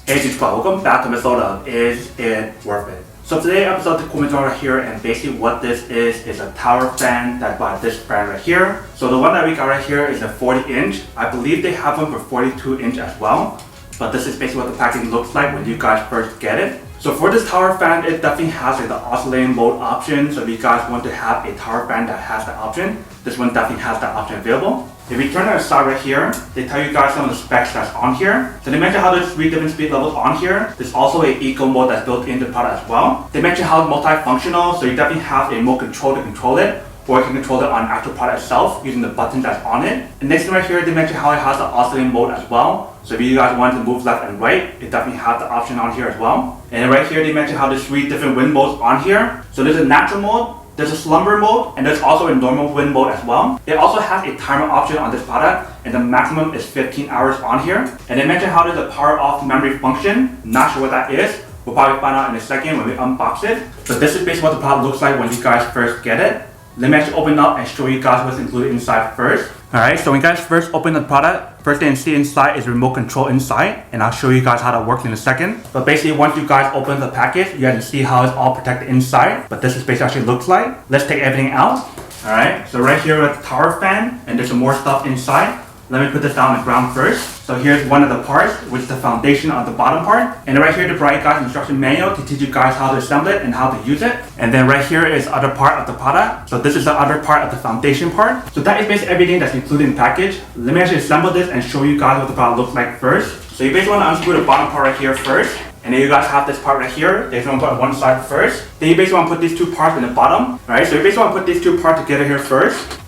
Hey YouTube, welcome back to my episode of Is It Worth It? So today's episode, the comment right here, and basically what this is a tower fan that by this brand right here. So the one that we got right here is a 40-inch. I believe they have one for 42-inch as well. But this is basically what the packaging looks like when you guys first get it. So for this tower fan, it definitely has like the oscillating mode option. So if you guys want to have a tower fan that has that option, this one definitely has that option available. If we turn it aside right here, they tell you guys some of the specs that's on here. So they mention how there's 3 different speed levels on here. There's also a eco mode that's built into the product as well. They mention how it's multifunctional, so you definitely have a remote control to control it, or you can control it on the actual product itself using the buttons that's on it. And next thing right here, they mention how it has the oscillating mode as well. So if you guys want to move left and right, it definitely has the option on here as well. And then right here, they mention how there's 3 different wind modes on here. So there's a natural mode, there's a slumber mode, and there's also a normal wind mode as well. It also has a timer option on this product, and the maximum is 15 hours on here. And they mention how there's a power off memory function. Not sure what that is. We'll probably find out in a second when we unbox it. But this is basically what the product looks like when you guys first get it. Let me actually open up and show you guys what's included inside first. Alright, so when you guys first open the product, first thing you see inside is remote control inside, and I'll show you guys how that works in a second. But basically, once you guys open the package, you guys can see how it's all protected inside. But this is basically actually looks like. Let's take everything out. Alright, so right here we have the tower fan, and there's some more stuff inside. Let me put this down on the ground first. So here's one of the parts, which is the foundation on the bottom part. And then right here, the provide guys instruction manual to teach you guys how to assemble it and how to use it. And then right here is the other part of the product. So this is the other part of the foundation part. So that is basically everything that's included in the package. Let me actually assemble this and show you guys what the product looks like first. So you basically want to unscrew the bottom part right here first. And then you guys have this part right here. They want to put on one side first. Then you basically want to put these 2 parts in the bottom. Alright, so you basically want to put these 2 parts together here first.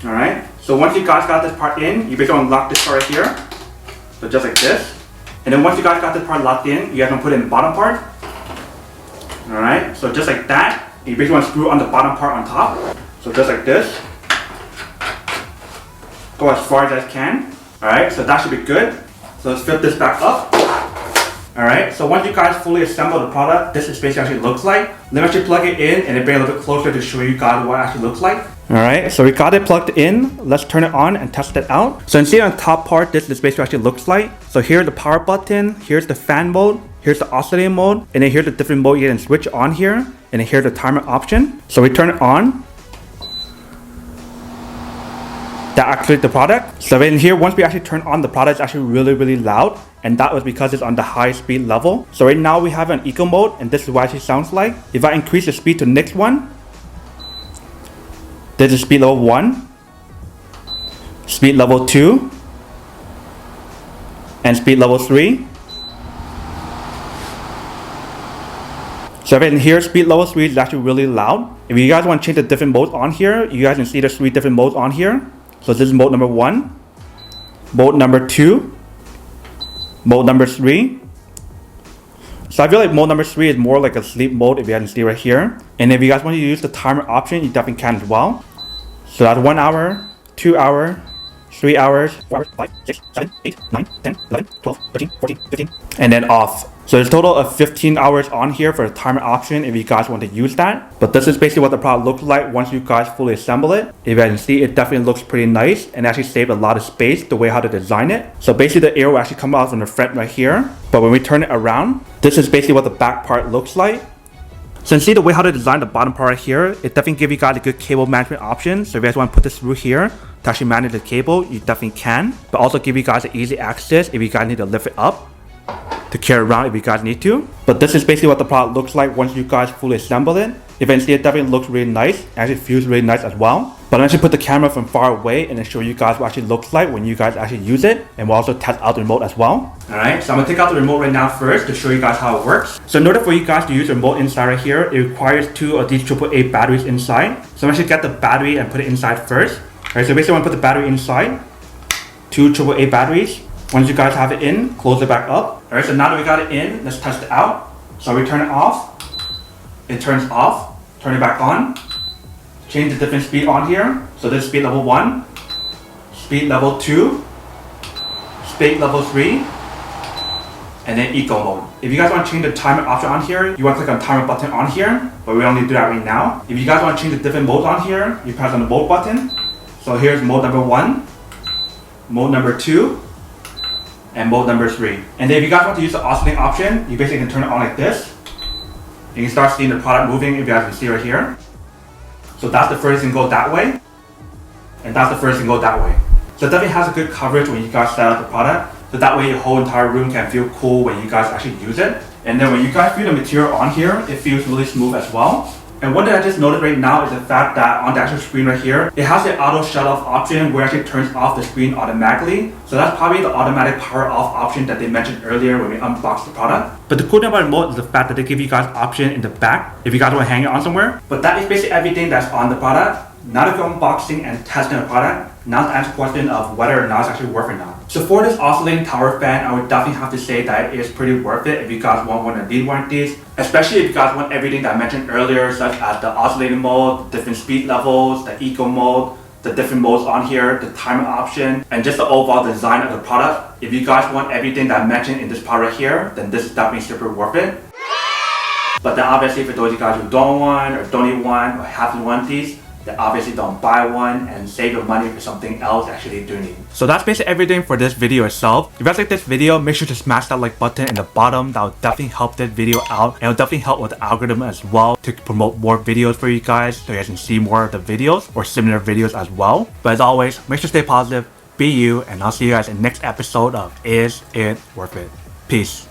Alright, so once you guys got this part in, you basically want to lock this part right here. So just like this. And then once you guys got this part locked in, you guys want to put it in the bottom part. Alright, so just like that. You basically want to screw on the bottom part on top. So just like this. Go as far as I can. Alright, so that should be good. So let's flip this back up. Alright, so once you guys fully assemble the product, this is basically actually looks like. Let me actually plug it in and then bring it a little bit closer to show you guys what it actually looks like. Alright, so we got it plugged in. Let's turn it on and test it out. So you can see on the top part, this is basically actually looks like. So here's the power button, here's the fan mode, here's the oscillating mode, and then here's the different mode you can switch on here, and then here's the timer option. So we turn it on. That activates the product. So in here, once we actually turn on the product, it's actually really loud, and that was because it's on the high speed level. So right now we have an eco mode, and this is what it actually sounds like. If I increase the speed to the next one, this is speed level 1, speed level 2, and speed level 3. So in here, speed level 3 is actually really loud. If you guys want to change the different modes on here, you guys can see there's 3 different modes on here. So this is mode number 1, mode number 2, mode number 3. So I feel like mode number 3 is more like a sleep mode if you guys can see right here. And if you guys want to use the timer option, you definitely can as well. So that's 1 hour, 2 hours, 3 hours, 4 hours, 5, 6, 7, 8, 9, 10, 11, 12, 13, 14, 15, and then off. So there's a total of 15 hours on here for the timer option if you guys want to use that. But this is basically what the product looks like once you guys fully assemble it. If you guys can see, it definitely looks pretty nice and actually saved a lot of space the way how to design it. So basically the air will actually come out from the front right here. But when we turn it around, this is basically what the back part looks like. So you see the way how to design the bottom part right here, it definitely gives you guys a good cable management option. So if you guys want to put this through here to actually manage the cable, you definitely can. But also give you guys an easy access if you guys need to lift it up to carry around if you guys need to. But this is basically what the product looks like once you guys fully assemble it. If you can see, it definitely looks really nice. Actually feels really nice as well. But I'm actually put the camera from far away and then show you guys what it actually looks like when you guys actually use it. And we'll also test out the remote as well. Alright, so I'm going to take out the remote right now first to show you guys how it works. So in order for you guys to use the remote inside right here, it requires 2 of these AAA batteries inside. So I'm actually get the battery and put it inside first. Alright, so basically I want to put the battery inside. 2 AAA batteries. Once you guys have it in, close it back up. Alright, so now that we got it in, let's test it out. So we turn it off. It turns off. Turn it back on. Change the different speed on here. So this is speed level 1, speed level 2, speed level 3, and then eco mode. If you guys want to change the timer option on here, you want to click on timer button on here, but we don't need to do that right now. If you guys want to change the different modes on here, you press on the mode button. So here's mode number 1, mode number 2, and mode number 3. And then if you guys want to use the oscillating option, you basically can turn it on like this. You can start seeing the product moving if you guys can see right here. So that's the first thing go that way. And that's the first thing go that way. So it definitely has a good coverage when you guys set up the product. So that way your whole entire room can feel cool when you guys actually use it. And then when you guys feel the material on here, it feels really smooth as well. And one thing I just noticed right now is the fact that on the actual screen right here, it has the auto shut off option where it actually turns off the screen automatically. So that's probably the automatic power off option that they mentioned earlier when we unboxed the product. But the cool thing about the remote is the fact that they give you guys option in the back if you guys want to hang it on somewhere. But that is basically everything that's on the product. Now that you're unboxing and testing the product, now to answer the question of whether or not it's actually worth it now. So for this oscillating tower fan, I would definitely have to say that it is pretty worth it if you guys want one of these warranties. Especially if you guys want everything that I mentioned earlier, such as the oscillating mode, different speed levels, the eco mode, the different modes on here, the timer option, and just the overall design of the product. If you guys want everything that I mentioned in this part right here, then this is definitely super worth it. But then obviously for those of you guys who don't want or don't need one or have to want these, then obviously don't buy one and save your money for something else actually do need. So that's basically everything for this video itself. If you guys like this video, make sure to smash that like button in the bottom. That will definitely help this video out, and it will definitely help with the algorithm as well to promote more videos for you guys so you guys can see more of the videos or similar videos as well. But as always, make sure to stay positive, be you, and I'll see you guys in the next episode of Is It Worth It? Peace.